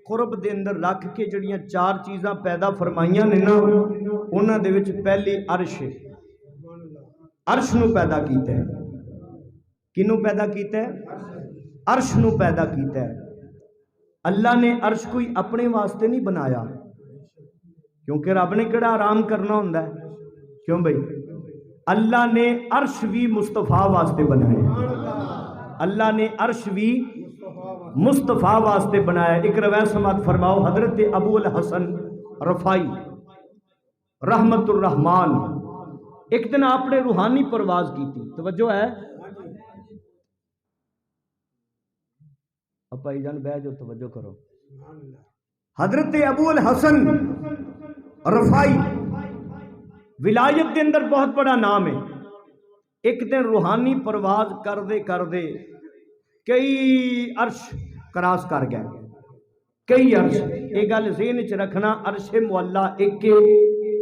قرب دے اندر رکھ کے جڑیاں چار چیزاں پیدا فرمائیاں نے نا انہاں دے وچ پہلی عرش ہے۔ عرش نو پیدا کیتا ہے۔ کنوں پیدا کیتا ہے؟ عرش نو پیدا کیتا ہے۔ اللہ نے عرش کوئی اپنے واسطے نہیں بنایا، کیونکہ رب نے کیڑا آرام کرنا ہوندا ہے؟ کیوں بھائی؟ اللہ نے عرش بھی مصطفیٰ واسطے بنایا۔ اللہ نے عرش بھی مصطفیٰ واسطے بنایا۔ ایک روایت سماعت فرماؤ، حضرت ابو الحسن رفائی رحمت الرحمان ایک دن آپ نے روحانی پرواز کی تھی، توجہ ہے؟ اب بھائی جان بہ جو توجہ کرو۔ حضرت ابو الحسن رفائی ولایت کے اندر بہت بڑا نام ہے۔ ایک دن روحانی پرواز کر دے کئی عرش کراس کر گیا، کئی عرش۔ یہ گل ذہن وچ رکھنا، عرش معلا ایک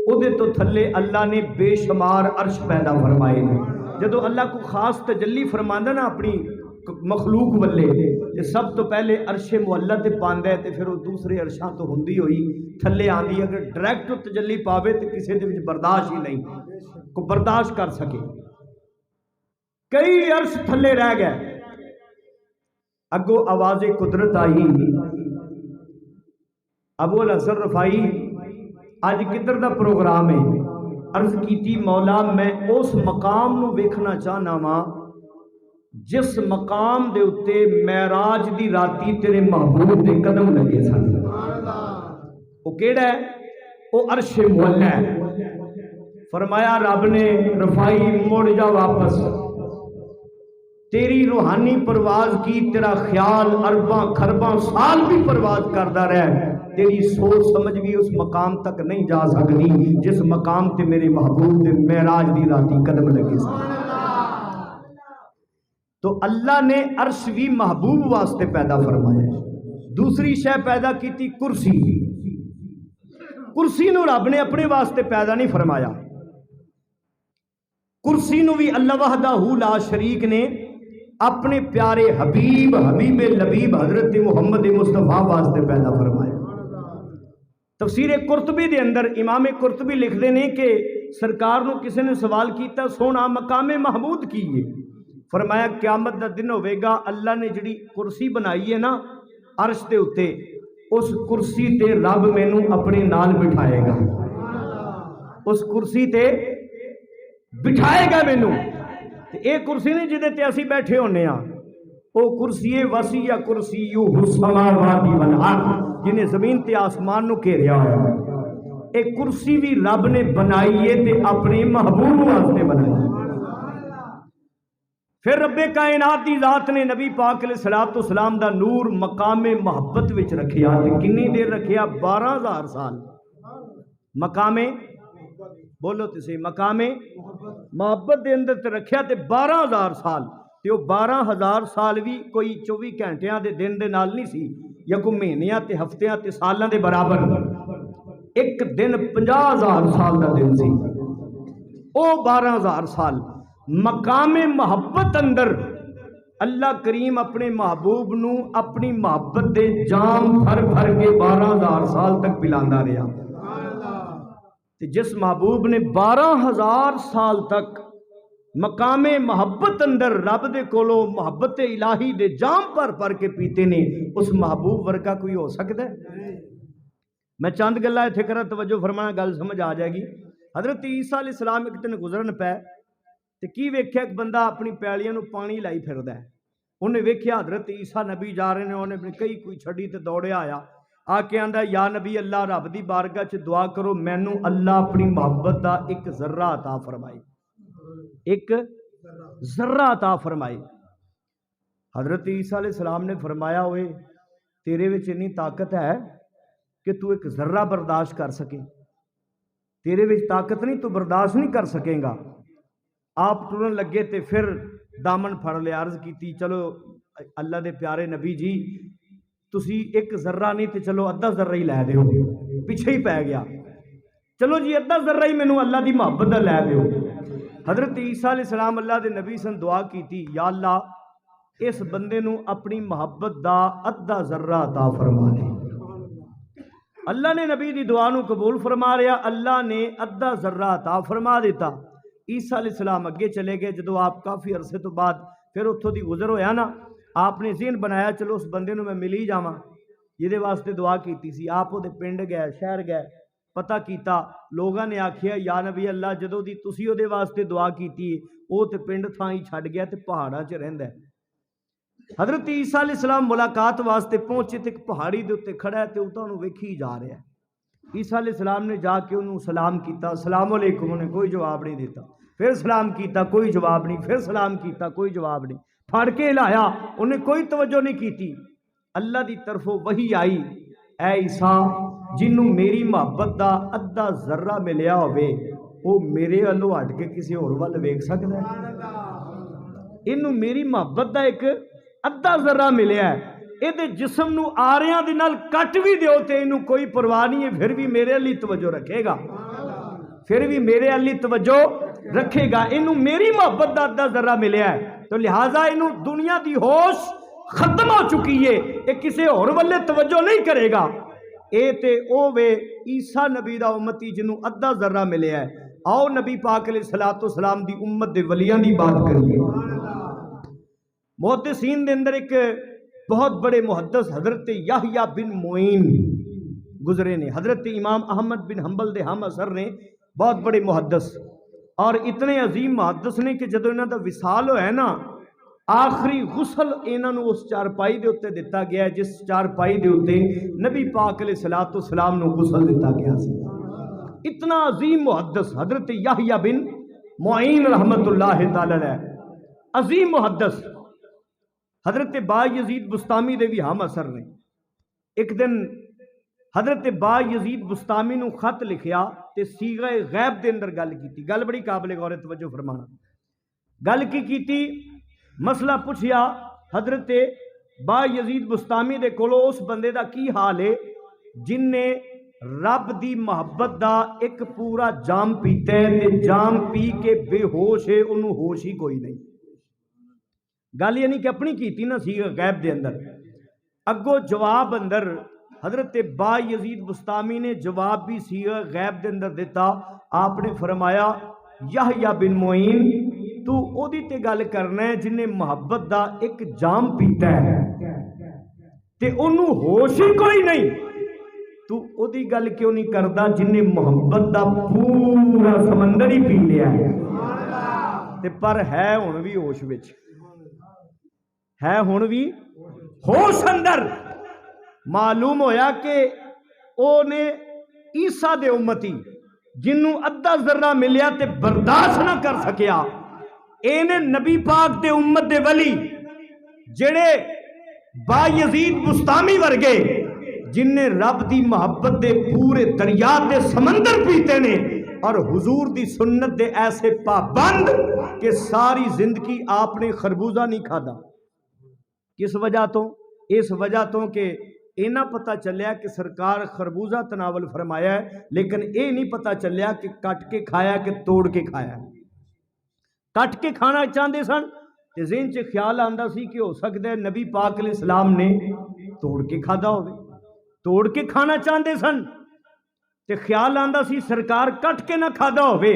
اودے تو تھلے اللہ نے بے شمار عرش پیدا فرمائے نے۔ جدو اللہ کو خاص تجلی فرماندا نا اپنی مخلوق والے تے سب تو پہلے عرش معلا تے پاندا ہے تے پھر وہ دوسرے عرشاں تو ہوندی ہوئی تھلے آندی۔ اگر ڈائریکٹ تجلی پاوے تے کسے دے وچ برداشت ہی نہیں کو برداشت کر سکے۔ کئی عرش تھلے رہ گئے، اگو آواز قدرت آئی، ابو الحسن رفائی اج کدھر دا پروگرام ہے؟ عرض کیتی مولا میں اس مقام نو ویکھنا چاہنا وا جس مقام دے اتے معراج دی راتی تیرے محبوب دے قدم لگے سن۔ وہ کیڑا ہے؟ وہ عرش معلا ہے۔ فرمایا رب نے رفائی مڑ جا واپس، تیری روحانی پرواز کی، تیرا خیال ارباں خرباں سال بھی پرواز کرتا رہے، تیری سوچ سمجھ بھی اس مقام تک نہیں جا سکتی جس مقام تے میرے محبوب دے معراج دی راتی قدم لگے سن۔ تو اللہ نے عرش بھی محبوب واسطے پیدا فرمایا۔ دوسری شے پیدا کی تھی کرسی۔ کرسی نو رب نے اپنے واسطے پیدا نہیں فرمایا، کرسی نو بھی اللہ وحدہ لا شریک نے اپنے پیارے حبیب لبیب حضرت محمد مصطفیٰ واسطے پیدا فرمایا۔ تفسیر قرطبی دے اندر امام قرطبی لکھ دے نے کہ سرکار نو کسی نے سوال کیتا سونا مقام محمود کی ہے؟ فرمایا قیامت دا دن ہوئے گا اللہ نے جڑی کرسی بنائی ہے نا عرش دے اتے، اس کرسی تے رب مینوں اپنے نال بٹھائے گا، اس کرسی تے بٹھائے گا مینوں۔ اے کرسی نہیں جدے تے اسی بیٹھے ہونے ہاں، او کرسی وسیع کرسیہ السماوات والارض، جنہیں زمین تے آسمان نو گھیریا ہوا ہے۔ اے کرسی بھی رب نے بنائی ہے تے اپنے محبوب واسطے بنائی ہے۔ پھر رب کائنات دی ذات نے نبی پاک علیہ الصلوۃ والسلام دا نور مقام محبت وچ رکھیا تے کنی دیر رکھیا؟ 12,000 سال۔ مقام بولو تے مقام محبت دے اندر تے رکھیا تے 12,000 سال، تے وہ 12,000 سال بھی کوئی 24 گھنٹیاں دے دن دے نال نہیں سی یا کوئی مہینیاں تے ہفتیاں تے سالاں دے برابر۔ ایک دن 50,000 سال دا دن سی، او 12,000 سال۔ مقام محبت اندر اللہ کریم اپنے محبوب نو اپنی محبت دے جام بھر بھر کے 12,000 سال تک پلاندا رہا۔ جس محبوب نے 12,000 سال تک مقام محبت اندر رب دے کولو محبت الہی دے جام پر کے پیتے نے، اس محبوب ورگا کوئی ہو سکتا ہے؟ میں چند گلا اتنے کرا توجہ فرمانا، گل سمجھ آ جائے گی۔ حضرت عیسیٰ علیہ السلام ایک دن گزرن پہ تے کی ویکھیا ایک بندہ اپنی پیالیاں نو پانی لائی پھردا ہے۔ انہیں ویکھیا حضرت عیسیٰ نبی جا رہے نے، انہیں اپنی کئی کوئی چھڑی تے دوڑیا آیا، آ کے آندا یا نبی اللہ رب دی بارگاہ چ دعا کرو مینوں اللہ اپنی محبت دا ایک ذرہ عطا فرمائے، ایک ذرہ عطا فرمائے۔ حضرت عیسیٰ علیہ السلام نے فرمایا ہوئے تیرے وچ اتنی طاقت ہے کہ تو ایک ذرہ برداشت کر سکے؟ تیرے وچ طاقت نہیں، تو برداشت نہیں کر سکے گا۔ آپ ٹرن لگے تے پھر دامن پھڑ لیا، عرض کیتی چلو اللہ دے پیارے نبی جی تسی ایک ذرہ نہیں تے چلو ادھا ذرہ ہی لے دیو، پیچھے ہی پہ گیا، چلو جی ادھا ذرہ ہی مینوں اللہ دی محبت دا لے دیو۔ حضرت عیسیٰ علیہ السلام اللہ دے نبی سن دعا کیتی، یا اللہ اس بندے نو اپنی محبت دا ادھا ذرہ عطا فرما دے۔ اللہ نے نبی دی دعا نو قبول فرما لیا، اللہ نے ادھا ذرہ عطا فرما دیتا۔ عیسیٰ علیہ السلام اگے چلے گئے، جدو آپ کافی عرصے تو بعد پھر اتھوں دی گزر ہویا نا، آپ نے ذہن بنایا چلو اس بندے نو میں ملی جاواں جہدے واسطے دعا کیتی سی۔ آپ دے پنڈ گئے، شہر گئے، پتہ کیتا، لوگاں نے آکھیا یا نبی اللہ جدو دی تسی دے واسطے دعا کیتی او تے پنڈ تھاں ہی چھڈ گیا تے پہاڑاں 'چ رہندا ہے۔ حضرت عیسیٰ علیہ السلام ملاقات واسطے پہنچے تے ایک پہاڑی دے اوتے کھڑا ہے تے اوتاں نوں ویکھی جا رہا ہے۔ عیسیٰ علیہ السلام نے جا کے انہوں سلام کیتا، السلام علیکم، انہیں کوئی جواب نہیں دیتا، پھر سلام کیتا کوئی جواب نہیں، پھر سلام کیتا کوئی جواب نہیں، پھڑ کے لایا انہیں کوئی توجہ نہیں کیتی۔ اللہ دی طرفوں وحی آئی، اے عیسیٰ جنوں میری محبت دا ادھا ذرہ ملیا ہوئے وہ میرے والوں ہٹ کے کسی اور وال ویکھ سکدا ہے؟ انہوں میری محبت دا ایک ادھا ذرہ ملیا ہے، یہ جسم نو آریاں دے نال کٹ بھی دیو تے انہوں کوئی پرواہ نہیں ہے، پھر بھی میرے علی توجہ رکھے گا، پھر بھی میرے علی توجہ رکھے گا۔ انہوں میری محبت دا ادھا ذرہ ملیا ہے، تو لہٰذا انہوں دنیا دی ہوش ختم ہو چکی ہے، یہ کسی اور والے توجہ نہیں کرے گا۔ اے تے او وے عیسیٰ نبی دا امتی جنہوں ادھا ذرہ ملیا ہے۔ آؤ نبی پاک علیہ السلام دی امت دے ولیاں دی بات کریے۔ محدثین دے اندر ایک بہت بڑے محدث حضرت یحییٰ بن معین گزرے نے، حضرت امام احمد بن حنبل دے ہم اثر نے، بہت بڑے محدث اور اتنے عظیم محدث نے کہ جدو انہاں دا وصال ہویا ہے نا، آخری غسل انہاں نو اس چارپائی دے اوتے دتا گیا ہے جس چارپائی دے اوتے نبی پاک علیہ السلام نو غسل دتا گیا سی۔ اتنا عظیم محدث حضرت یحییٰ بن معین رحمت اللہ تعالی علیہ، عظیم محدث۔ حضرت با یزید بستامی دے بھی ہم اثر نے۔ ایک دن حضرت با یزید بستامی نو خط لکھیا تے صیغہ غیب دے اندر گل کیتی، گل بڑی قابل غور توجہ فرمانا۔ گل کی کیتی، مسئلہ پوچھیا حضرت با یزید بستامی دے کولو اس بندے دا کی حال ہے جن نے رب دی محبت دا ایک پورا جام پیتا ہے تے جام پی کے بے ہوش ہے، انہوں ہوش ہی کوئی نہیں۔ گل یعنی کہ اپنی کیتی نا صیغہ غیب دے اندر۔ اگو جواب اندر حضرت با یزید بستامی نے جواب بھی صیغہ غیب دے اندر دیتا۔ آپ نے فرمایا یحییٰ بن معین تو او دی تے گل کرنا ہے جن نے محبت دا ایک جام پیتا ہے تے انہوں ہوش ہی کوئی نہیں، تو او دی گل کیوں نہیں کردا جن نے محبت دا پورا سمندر ہی پی لیا ہے تے پر ہے ہن بھی ہوش وچ، ہے ہن بھی ہوش اندر۔ معلوم ہویا کہ او نے عیسیٰ دے امتی جنوں ادھا ذرہ ملیا تے برداشت نہ کر سکیا، اینے نبی پاک دے امت دے ولی جڑے با یزید بستامی ورگے جن نے رب دی محبت دے پورے دریا دے سمندر پیتے نے اور حضور دی سنت دے ایسے پابند کہ ساری زندگی آپ نے خربوزہ نہیں کھادا۔ کس وجہ تو؟ اس وجہ تو کہ اینا پتہ چلیا کہ سرکار خربوزہ تناول فرمایا ہے، لیکن اے نہیں پتہ چلیا کہ کٹ کے کھایا کہ توڑ کے کھایا۔ کٹ کے کھانا چاہتے سن تے ذہن چ خیال آندا سی کہ ہو سکتا ہے نبی پاک علیہ السلام نے توڑ کے کھادا ہوئے، توڑ کے کھانا چاہتے سن تے خیال آندا سی سرکار کٹ کے نہ کھادا ہوئے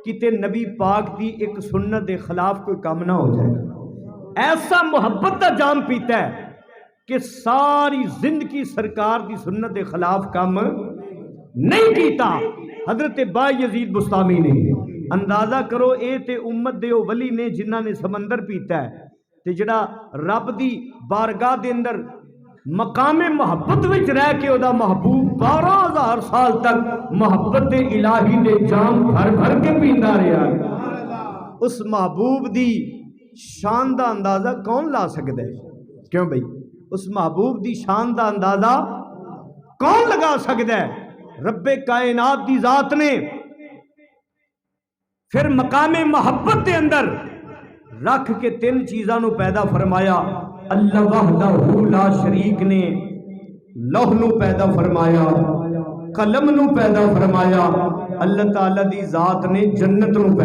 کتے نبی پاک دی ایک سنت دے خلاف کوئی کام نہ ہو جائے۔ ایسا محبت دا جام پیتا ہے کہ ساری زندگی سرکار دی سنت دے خلاف کام نہیں کیتا حضرت با یزید بستامی نے۔ اندازہ کرو اے تے امت دے ولی نے جنہاں نے سمندر پیتا ہے تے جڑا رب دی بارگاہ دے اندر مقام محبت وچ رہ کے او دا محبوب 12,000 سال تک محبت الہی دے جام بھر بھر کے پیندا رہا ہے۔ اس محبوب دی شان دا اندازہ کون لا سکتا ہے؟ کیوں بھئی اس محبوب دی شان دا اندازہ کون لگا سکتا ہے؟ رب کائنات دی ذات نے پھر مقام محبت دے اندر رکھ کے 3 چیزاں نو پیدا فرمایا۔ اللہ وحدہ لا شریک نے لوح نو پیدا فرمایا، قلم نو پیدا فرمایا، اللہ تعالی دی ذات نے جنت نو پیدا